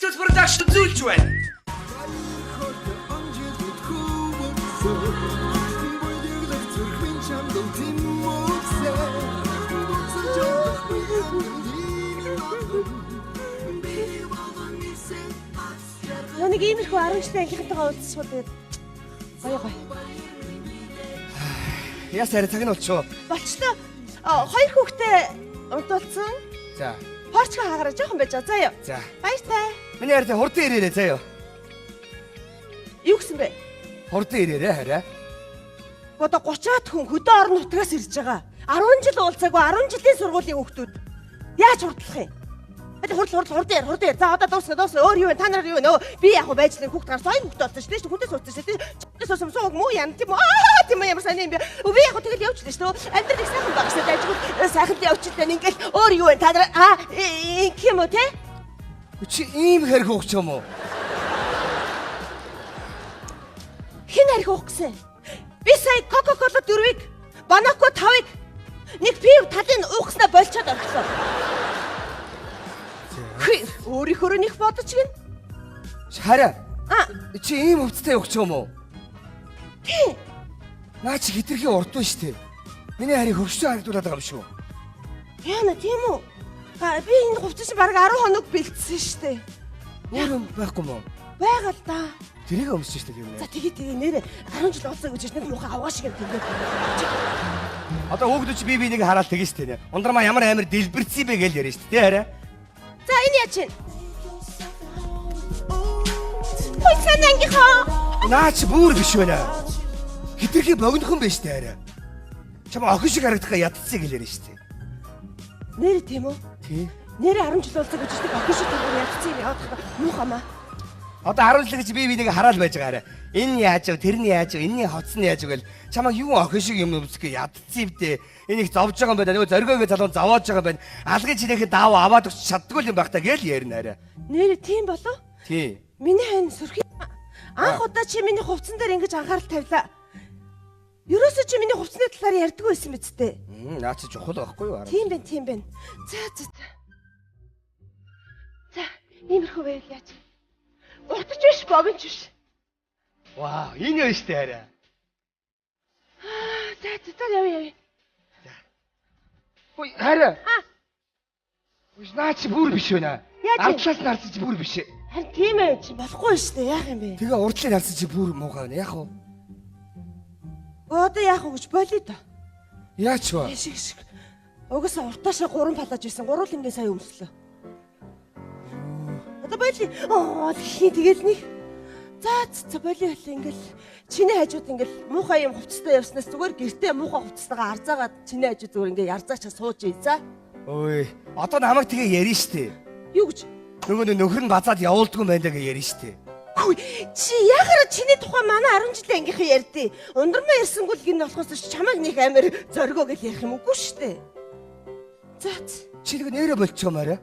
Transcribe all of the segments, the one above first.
Access Production зүйлж байна. Нэг иймэрхүү 10 жилийн ангийнхантайгаа уулзсууд тэгээд гоё. Яс арай цаг нь болчихоо. Болчлоо. Хоёр хүүхдээ урдуулсан. За. Порчго хаагараа жоохон байж байгаа. Заяа. За. Баяртай. Миний арай хурдан ирээрээ заяа. Юу гэсэн бэ? Хурдан ирээрээ хараа. Одоо 30-аад хүн хөдөө орон нутгаас ирж байгаа. 10 жил уулзаагүй 10 жилийн сургуулийн хүүхдүүд. Яаж хурдлах юм? Хурдан. За одоо дуусна. Өөр юу вэ? Та нар юу нөө? Би яг байж нэг хүүхд гар сайн хүүхд болсон шүү дээ. Хүнтэй суудсан шүү дээ. Хүнтэй суусан сууг муу ян тийм үү? Тийм ямар сайн юм бэ? Би яг тэгэл явчихлаа шүү дээ. Амьдрал их сайхан багсаа дайжгүй. Сайхан явчихлаа ингээл өөр юу вэ? Та нар юм уу те? Чи ийм хэрэг хууч юм уу? Хин хэрэг хуух гэсэн? Би сая Coca-Cola 4-ийг, Banaco 5-ыг нэг пив талын уухснаа болчиход орхлоо. Өөрийнхөө нэг бодож гин. Хараа. Чи ийм өвцтэй явах юм уу? Тий. Наа чи хитрхи урдсан шүү дээ. Миний харийг хөвшөө харагдуулаад байгаа юм шүү. Яна тийм үү? Би энэ хувцас баг 10 хоног бэлдсэн шүү дээ. Өөр юм байхгүй мó? Байгаа л да. Тэрийг өмсөж шүү дээ юм. За тэгээ нэрээ 10 жил уулзаа гэж нэг муухай авгаа шиг юм тэгээд. Одоо хөөгдөж би нэг хараад тэгэн шүү дээ. Ундрмаа ямар амар дэлбэрцээ бэ гэж ярьж шүү дээ хараа. За энэ яа чинь? Ой санангийнхаа. Наа чи бүр биш байна. Хитрхи богинохон байж тээ хараа. Чам охин шиг харагдах ядцсан гэж ярьж шүү дээ. Нэр тийм үү? Тий. Нэрээ 10 жил уулзаа гэж нэг охин шиг тэр ядцсан юм явах муухамаа. Одоо 10 жил гэж би нэг хараад байж байгаа хараа. Энэ яаж вэ? Тэр нь яаж вэ? Энийн хоц нь яаж вэ гэл чамаа юу охин шиг юм өмсгөө ядцсан юм дээ. Энийг зовж байгаа юм байна. Нөгөө зоргиогээ залуу завааж байгаа юм байна. Алгын чинээхэд даав аваад өгч чаддгүй юм байх та гээл ярина хараа. Нэр тийм болов? Тий. Миний хань сүрхий. Анх удаа чи миний хувцсан дээр ингэж анхаарал тавилаа. Ерөөсөө чи миний хувцсны талаар ярьдгүй байсан биз дээ. Наа чи чухал байхгүй юу? Тийм байна. За. Иймэрхүү байл яаж? Уртч биш, богинч биш. Вау, энэ юу штэ хараа. За яв. Ой, хараа. Ой, наа чи бүр биш байна. Ардлаас нарсан чи бүр биш. Харин тийм ээ чи болохгүй шүү дээ. Яах юм бэ? Тэгээ урдлын нарсан чи бүр муухай байна. Яах вэ? Одоо яах вэ гэж болио доо. Яач вэ? Шиг. Угсаа уртаашаа 3 палаж исэн. Гуруулингээ сая өмслөө. Одоо болио. Тэгэл нэг. За болио хэлээ ингээл чиний хажууд ингээл муухай юм хувцастай явснаас зүгээр гэртээ муухай хувцастайгаа арзаагаад чиний хажууд зүгээр ингээ ярзаачаа сууж ий за. Ой, одоо намайг тэгээ ярина штэ. Юу гэж? Нөгөө нөхөр нь базаад явуулдгүй юм байна даа гэж ярина штэ. Хүй, чи яхаар чиний тухай манай 10 жилийн ангийнхаа ярьдээ. Ундрмаа ирсэнгүүл гин болохоос чамайг нэг амир зоргоо гэж ярих юм үгүй штэ. За. Чи нэг нэрэ болчихоо маарай.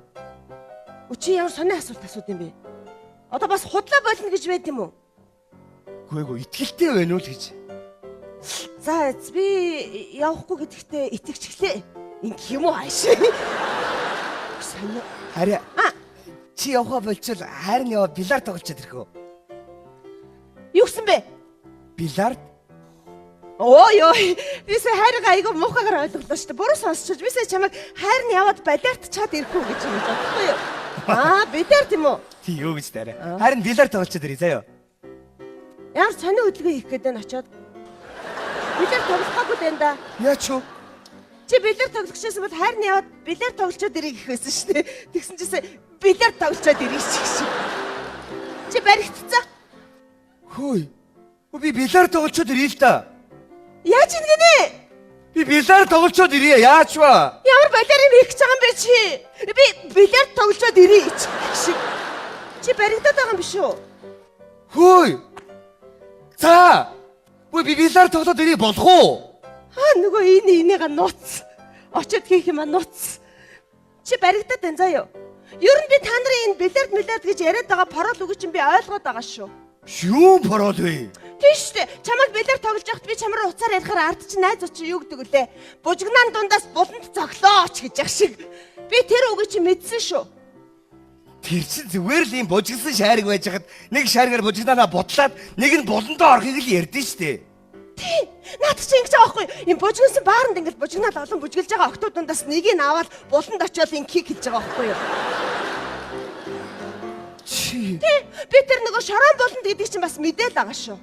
Чи ямар сони асуулт юм бэ? Одоо бас худлаа болно гэж байд юм уу? Гүйгүй итгэлтэй байна уу л гэж. За би явахгүй гэдэгтээ итгэжчлээ. Инг юм уу хаашаа? Сони. Хараа. Чи явахаа болчихвол хайрны ява бильярд тоглолцоод ирэх үү? Юу гэсэн бэ? Бильярд? Ой. Бисээ хайргаа айгу муухагаар ойлголоо шүү дээ. Буруу сонсчихж бисээ чамайг хайрны яваад бильярд чад ирэх үү гэж юм бодохгүй юу? Бильярд юм уу? Тий юу гэж таарай. Харин бильярд тоглолцоод ирээ заяа. Ямар сони хөдөлгөөн хийх гээд байна очоод. Бильярд тоглохгүйд байна да. Яач вэ? Чи бильярд тоглохчээс бол хайрны яваад бильярд тоглолцоод ирэх гэсэн шүү дээ. Тэгсэн чисээ бильярд тоглолцоод ирэх шиг. Чи баригдцаа. Хөөе. Би бильярд тоглолцоод ирээ л да. Яаж ийн гинэ? Би бильярд тоглолцоод ирээ. Яач вэ? Ямар балерин хийх гэж байгаа юм бэ чи? Би бильярд тоглолцоод ирээ шиг. Чи баригдаад байгаа юм биш үү? Хөөе. За. Би бильярд тоглолцоод ирээ болох уу? Нөгөө энийгээ нууц. Очоод хийх юм нууц. Чи баригдаад байна заа юу? Ер нь би та нарын энэ бильярд гэж яриад байгаа парол үг чинь би ойлгоод байгаа шүү. Юу парол вэ? Тийш үү? Чамайг бэлэр тоглож байхад би чамраа уцаар ярихаар ард чи найз очи юу гэдэг үлээ? Бужигнаан дундаас буланд цоглооч гэж яг шиг. Би тэр үгийг чи мэдсэн шүү. Тэр чинь зүгээр л юм бужигсан шаариг байж хаад нэг шааргаар бужигнаанаа бодлаад нэг нь болондоо орохыг л ярьдэн штэ. Тий. Наад чи ингэж байгаа байхгүй юу? Им бужигнсан бааранд ингэж бужигнаад олон бужиглж байгаа октоодондоос нэгийг аваад буланд очиод инкийг хийж байгаа байхгүй юу? Чи Тий. Би тэр нөгөө шорон буланд гэдэг чинь бас мэдээл байгаа шүү.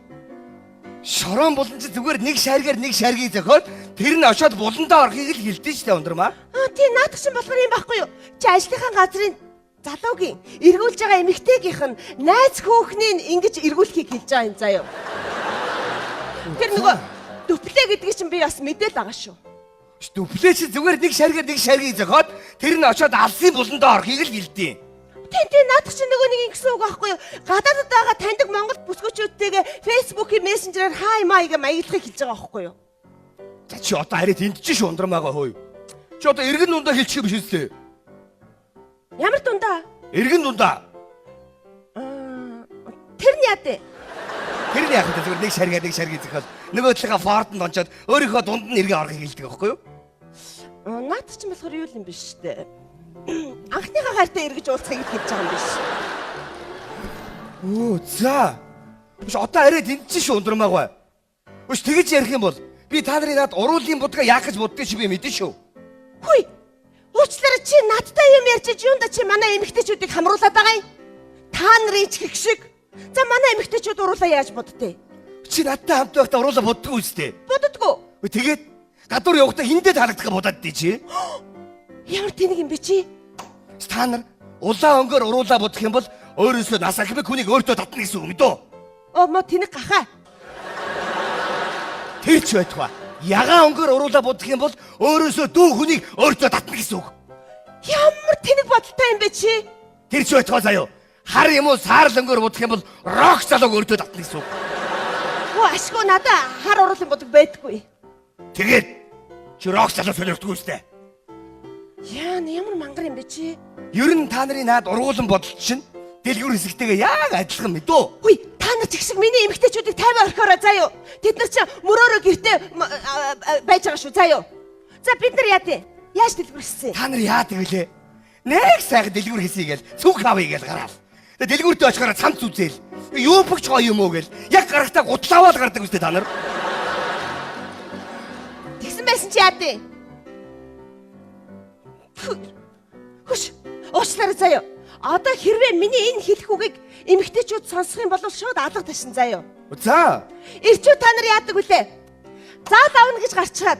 шорон болон чи зүгээр нэг шааргаар нэг шааргийг зохиод тэр нь очиод болондоо орохыг л хэлдэн штэ ундрмаа. Тий, наад чинь болохоор юм байхгүй юу? Чи ажлынхаа газрын залуугийн эргүүлж байгаа эмэгтэйгийнх нь найз хүүхнийг ингэж эргүүлэхийг хэлж байгаа юм заяа. Тэр нөгөө дүплээ гэдгийг чинь би бас мэдээл байгаа шүү. Дүплээ чи зүгээр нэг шааргаар нэг шааргийг зохиод тэр нь очиод алсын болондоо орохыг л хэлдэн. Тий, наад чинь нөгөө нэг ингэсэн үг байхгүй юу? Гадаадд байгаа таньдаг монгол бүсгүүчүүдтэйгээ Facebook-ийн мессенжерээр хай маяг маягдлахыг хэлж байгаа байхгүй юу? За чи одоо хараа тэнтэж шүү ундрмаагаа хөөе. Чи одоо эргэн дундаа хэлчих юм биш үстэй. Ямар дундаа? Эргэн дундаа. Тэр нь яа дээ? Тэр нь яг л зүгээр нэг шаргаад зөхөөл нөгөө талынхаа фортонд онцоод өөрийнхөө дунд нь эргээ орохыг хэлдэг байхгүй юу? Наад чинь болохоор юу юм биш үү? Анхныхаа хайртай эргэж уулзахыг хэлж байгаа юм биш. Оо за. Биш одоо арай тэнцэн шүү ундрмаагаа. Биш тэгэж ярих юм бол би та нарын над уруулын будга яах гэж боддгийг чи би мэдэн шүү. Хүй. Уучлаарай чи надтай юм ярьж юунда чи манай эмэгтэйчүүдийг хамруулад байгаа юм? Та нарын ч гэх шиг. За манай эмэгтэйчүүд уруулаа яаж боддөө? Чи надтай хамт байхдаа уруулаа боддгоо үстэй. Боддгоо. Тэгээд гадуур явахдаа хиндэ таалагдах бодоод дээ чи. Ямар тэнэг юм бэ чи? Та нар улаан өнгөөр уруулаа бодох юм бол өөрөөсөө нас ахмыг хүнийг өөртөө татна гэсэн үг мэдөө. Оо мо тэнэг гахаа. Тэр ч байтугай. Ягаан өнгөөр уруулаа бодох юм бол өөрөөсөө дүү хүнийг өөртөө татна гэсэн үг. Ямар тэнэг бодолтой юм бэ чи? Тэр ч байтугай заяо. Хар юм уу саарл өнгөөр бодох юм бол рок залууг өөртөө татна гэсэн үг. Оо ашгүй надаа хар уруулын бодог байдаггүй. Тэгээд чи рок залуу солиордгүй үстэй. Яа, ямар мангар юм бэ чи? Ер нь та нарын наад ургуулсан бодол чинь дэлгүүр хэсэгтэйгээ яг адилхан мэдөө. Хүй, та нар ч их шиг миний эмэгтэйчүүдийг 50 орхиороо заяо. Тэд нар чи мөрөөрөө гэртээ байж байгаа шүү заяо. За бид нар яа дээ? Яаж дэлгүрхсэн? Та нар яадаг вүлээ? Нэг сайхан дэлгүүр хийсэй гээл цүнх авъя гээл гараал. Тэгээ дэлгүүртээ очихороо цамц үзээл. Юу бөгч гоё юм уу гээл. Яг гарахтаа гутлаавал гардаг үстэй та нар. Тэгсэн байсан чи яа дээ? Хөш. Уучлаарай заяо. Одоо хэрвээ миний энэ хэлэх үгийг эмэгтэйчүүд сонсох юм бол шууд алга ташин заяо. За. Ирчүү та нар яадаг вүлээ? Заал авна гэж гарчаад.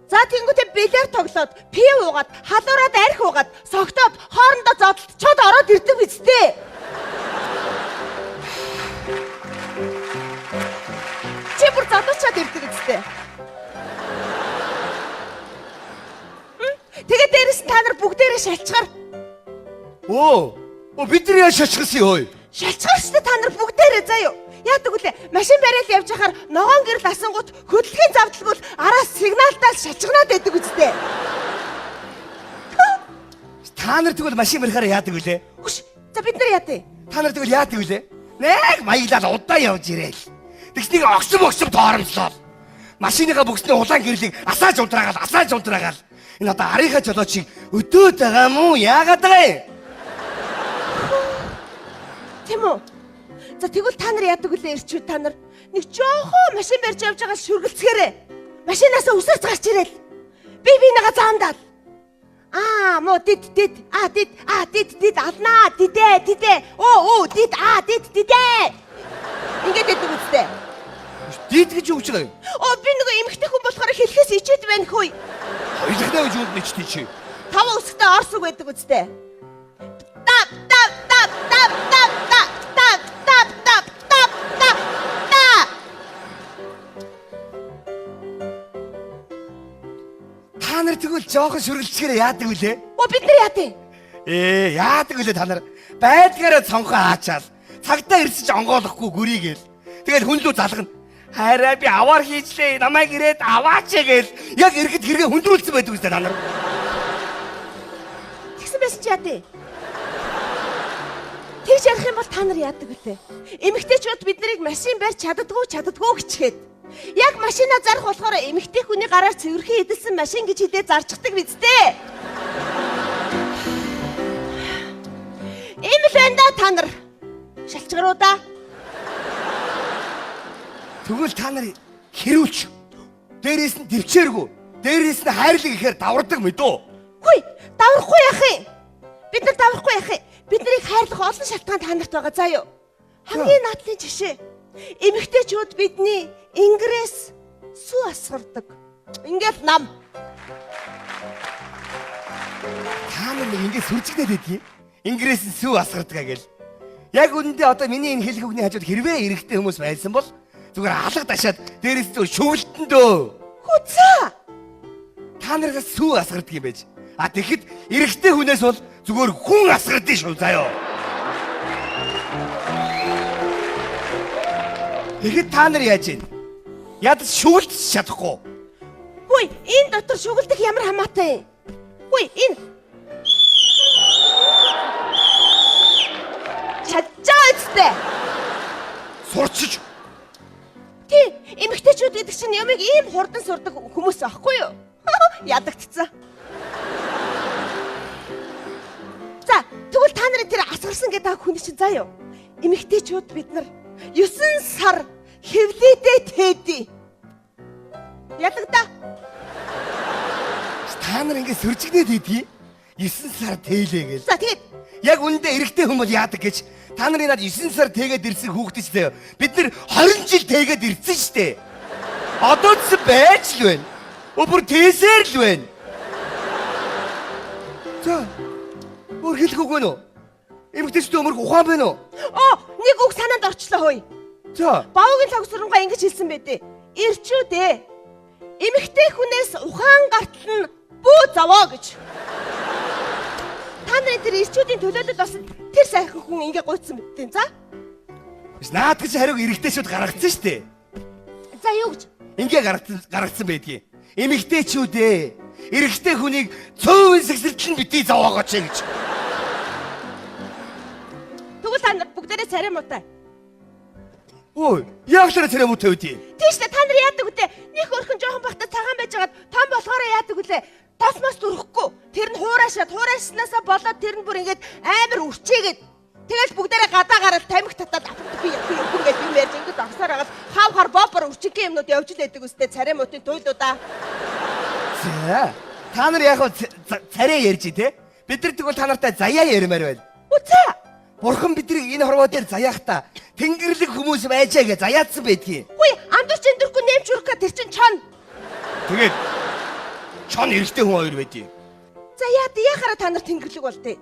За тэнгуүтээ билер тоглоод, пив уугаад, халуураад арх уугаад, согтоод хоорондоо зодтолчоод ороод ирдэг үстэй. Чи бүр зодтолчоод ирдэг үстэй. Тэгээд дээрэс нь та нар бүгдээрээ шалчгаар. Оо бид нар яа шашгасан юу? Шалчгаар штэ та нар бүгдээрээ заяо. Яадаг үлээ? Машин бариад явж хахаар ногоон гэрэл асангууд хөдөлгөөний завдалгуул араас сигналдаа шалчгнаад байдаг үстэй. Та нар тэгвэл машин барихаараа яадаг үлээ? Хүш. За бид нар яа дээ? Та нар тэгвэл яадаг үлээ? Нэг маяглал удаа явж ирээл. Тэгснийг огсом тоормслоо. Машиныхаа бүгсний улаан гэрлийг асааж унтраагаал. Энэ одоо арийнхаа жолоочийг өдөөд байгаа юм уу? Яагаад байгаа юм? Тийм үү? За тэгвэл та нар яадаг үлээ ирчүүд та нар нэг жоохон машин барьж явж байгаа шүргэлцгээрээ машинаасаа үсэрч гарч ирээл. Би бинийгаа заамдаад. Мо дид алнаа дидэ. Оо дид дидэ. Ингээд дэдэг үстэй. Дид гэж юу гэж байгаа юм? Оо би нөгөө эмэгтэй хүн болохоор хэлхээс ичээд байна хөөе. Хоёулаа гэж юунд нэчтэй чи? Тав өсгтээ орс үг байдаг үстэй. Тап. Та нар тэгвэл жоохон шүргэлцгээрээ яадаг үлээ? Оо бид нар яа дээ? Яадаг үлээ та нар? Байдгаараа цонхоо хаачаал. Цагтаа ирсэж онгоолохгүй гүрийгээл. Тэгэл хүн лүү залгана. Хараа би аваар хийчлээ. Намайг ирээд аваач гээл. Яг ирэхэд хэрэгээ хүндрүүлсэн байдаг үстэй та нар. Тэгсэн байсан чи яа дээ? Тэгж ярих юм бол та нар яадаг үлээ? Эмэгтэйчүүд бид нарыг машин барьж чаддгүй гэчихэд. Яг машинаа зарах болохоор эмэгтэй хүний гараар цэвэрхэн эдэлсэн машин гэж хидээ зарчдаг биз дээ. та нар шалчгаруудаа. Тэгвэл та нар хэрүүлч. Дээрээс нь төвчээргүй. Дээрээс нь хайрлаг ихээр давардаг мэдөө. Хүй, даврахгүй яах юм? Бид нар даврахгүй яах юм? Биднийг хайрлах олон шалтгаан та нарт байгаа заа юу? Хамгийн наадлын жишээ. Эмэгтэйчүүд бидний ингрээс сүү асгардаг. Ингээд нам. Та нар нэг ингэ сүржигнээд байдгийг. Ингрээс нь сүү асгардгаа гэл. Яг үүндээ одоо миний энэ хэлэх үгний хажууд хэрвээ эрэгтэй хүмүүс байсан бол зүгээр алга дашаад дээрээс зүгээр шүглэлтэндөө. Хүзээ. Та нараас сүү асгардаг юм байж. А тэгэхэд эрэгтэй хүнээс бол зүгээр хүн асгардыг шүү заяо. Тэгэхэд та нар яаж ийн? Ядаж шүглэж чадахгүй. Хүй, энэ дотор шүглдэх ямар хамаатай юм? Хүй, энэ чадчихжээ. Сурчиж. Тий, эмэгтэйчүүд гэдэг чинь ямиг ийм хурдан сурдаг хүмүүс аахгүй юу? Ядагдцсан. За, тэгвэл та нарын тэр асгарсан гэдэг хүн чинь заа юу? Эмэгтэйчүүд бид нар 9 сар хевлэдээ тээдий. Ядагдаа. Та нар ингэ сүржигнээд идэгий. 9 сар тээлээ гэл. За, тэгээд Яг үндэ эрэгтэй хүмүүс яадаг гэж та нарын над 9 сар тэгээд ирсэн хүүхдээ ч заяа. Бид нар 20 жил тэгээд ирсэн штэ. Одоо ч байж л байна. Өөр тийсэр л байна. За. Өөр хэлэх үг вэ нөө? Эмэгтэйчүүд өмөрх ухаан байна уу? нэг үг санаанд орчлоо хөөе. За. Баогийн тогсронгаа ингэж хэлсэн байдэ. Ирчүүдээ. Эмэгтэй хүнээс ухаан гартал нь бүү зовоо гэж. Та нарын тэр ирчүүдийн төлөөлөлд бас тэр сайхан хүн ингэ гуйцсан мэдтэн за. Биш наад гэж хариуг эрэгтэйчүүд гаргацсан штэ. За юу гэж? Ингээ гаргацсан байдгийг. Эмэгтэйчүүдээ эрэгтэй хүнийг цөөвөн сэгсэлтэн битгий зовоогооч гэж. Тэгвэл та нар бүгдээрээ царай муутай. Ой, яг л царай муутай үдий. Тийш та нар яадаг үлээ? Них өрхөн жоохон бахта цагаан байж байгаад том болохоор яадаг үлээ? Тосмос дүрхгүй. Тэр нь хуурааснасаа болоод тэр нь бүр ингэж амар үрчээгээд тэгэл бүгдээрээ гадаа гараад тамхи татаад ингээд юм ярьж ингээд огсоор хагаад хавхар бобор үрчингийн юмнууд явж л байдаг үстэй царай муутын туйлуудаа. За. Та нар яг царай ярьж тий? Бид нар тэгвэл та нартай заяа ярмаар байна. Үгүй. Бурхан биднийг энэ хорвоо дээр заяахта тэнгэрлэг хүмүүс байжаа гэж заяатсан байдгийг. Үгүй, амдууч эндэргүй нэмч үрхэ тэр чин чон. Тэгээд чон эрэгтэй хүн хоёр байдгийг. За яахаараа та нар тэнгэрлэг болдё.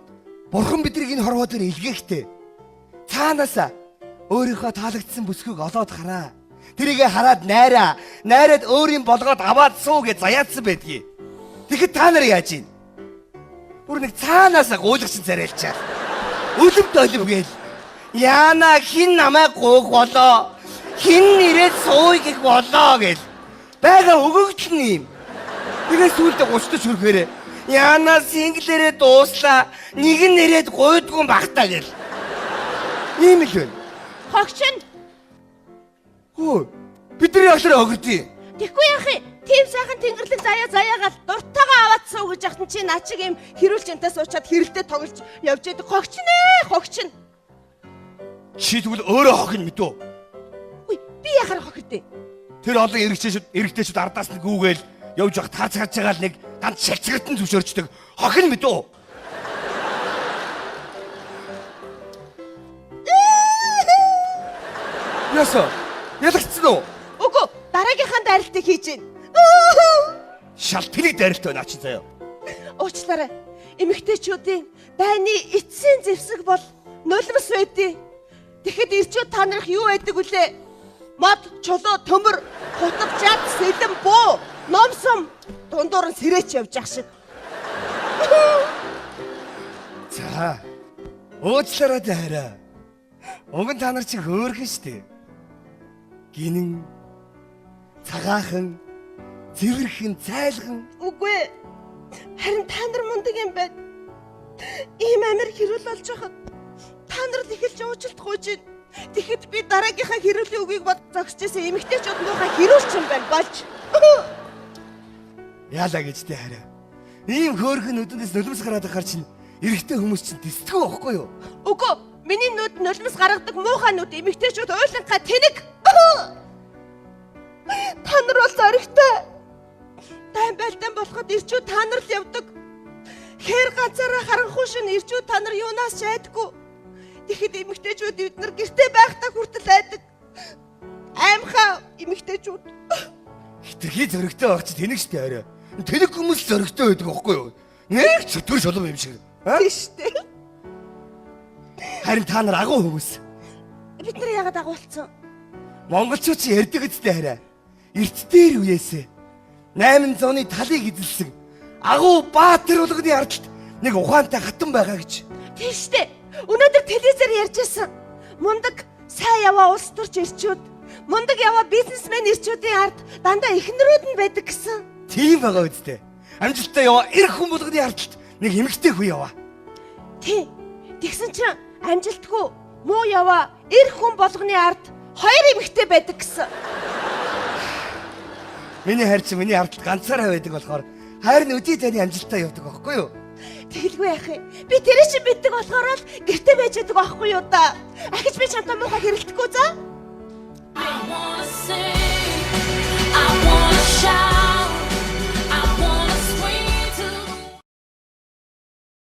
Бурхан биднийг энэ хорвоо дээр илгээхтэй. Цаанаасаа өөрийнхөө таалагдсан бүсгүйг олоод хараа. Тэрийгэ хараад найраад өөрийн болгоод аваад суу гэж заяатсан байдгийг. Тэгэхэд та нар яаж ийн? Бүр нэг цаанаасаа гуйлагч царайлчаа. Үлэм толив гээл. Яна хин намайг гууг болоо. Хин нэрээ сууй гэх болоо гэл. Бага өгөгдөн юм. Тэгээс сүулдэ гуцтаж хөрөхөөрэ. Яна синглэрээ дууслаа. Нэг нь нэрээд гуйдгүй багтаа гэл. Ийм л байна. Хогч нь. Хөө. Бидний яглаар өгдөө. Тэгэхгүй яах юм? Тим сайхан тэнгэрлэг заяагаад дуртайгаа аваад суу гэж яхад чи наа чиг юм хэрүүлж юмтай суучаад хэрэлдээ тоглож явж байдаг. Хогч нь. Чи тэгвэл өөрөө хогно мэдөө. Үгүй би яхаар хогтой. Тэр олон эрэгтэйчүүд ардаас нь гүүгээл явж явах таарч харж байгаа л нэг ганц шалчгартан зөвшөөрчдөг. Хогно мэдөө. Ясаа. Ялагдсан уу? Үгүй дараагийнхаа дайралтыг хийж гин. Шал тэлэг дайралтай байна чи заяа. Уучлаарай. Эмэгтэйчүүдийн дайны эцсийн зэвсэг бол нулимс байдیں۔ Тэгэхэд ирчүүд та нарыг юу байдаг вүлээ? Мод, чулуу, төмөр, хутагчаад, сэлэн, буу, номсом дундуур нь сэрээч явж ах шиг. За. Уучлаарай дайраа. Уг нь та нар чи хөөрхөн штэ. Гинэн цагаахан цэвэрхэн цайлган. Үгүй. Харин та нар мундаг юм байна. Ийм амир хэрүүл болж хахад та нар л эхэлж уучлахгүй чинь. Тэгэхэд би дараагийнхаа хэрүүлийн үгийг бод зогсчихсэн эмэгтэйчүүд муухай хэрүүлч юм байна болж. Яалаа гэжтэй хараа. Ийм хөөрхөн нүднээс нулимс гараад ахаар чинь эрэгтэй хүмүүс чинь дэсдэггүй байхгүй юу? Үгүй. Миний нүд нулимс гаргадаг муухай нүд эмэгтэйчүүд уйланхаа тэнэг. Та нар бол зоригтой. Тайм байлдаан болоход ирчүүд та нар л явдаг. Хээр ганцаараа харанхуй шин ирчүүд та нар юунаас ч айдаггүй. Тэгэхэд эмэгтэйчүүд бид нар гэртээ байхдаа хүртэл айдаг. Аймхаа эмэгтэйчүүд. Хитрхи зөрөгтэй байх чи тэнэг штэ арай. Тэнэг хүмүүс зөрөгтэй байдаг аахгүй юу? Нэг чөтгөр шулам юм шиг. Тийш үү? Харин та нар агуу хүмүүс. Бид нар яагаад агуулсан? Монголчууд чи ярьдаг үстэй хараа. Эрт дээр үеэсээ 800-ны талыг эзэлсэн агуу баатар болгоны ардалт нэг ухаантай хатан байгаа гэж. Тийш үү? Өнөөдөр телевизээр ярьж байсан. Мундаг сайн яваа улс төрч ирчүүд, мундаг яваа бизнесмен ирчүүдийн ард дандаа эхнэрүүд нь байдаг гэсэн. Тийм байгаа үстэй. Амжилттай яваа эр хүн болгоны ардалт нэг эмэгтэй хүн яваа. Тий. Тэгсэн чинь амжилтгүй муу яваа эр хүн болгоны ард хоёр эмэгтэй байдаг гэсэн. Миний хайр чи миний ардалт ганцаараа байдаг болохоор хайр нь өдий таны амжилттай явдаг байхгүй юу? Тэгэлгүй яах вэ? Би тэрэ чи биддэг болохоор л гэртээ байж байдаг байхгүй юу да? Ахиж би чамтай муухай хэрэлдэхгүй за?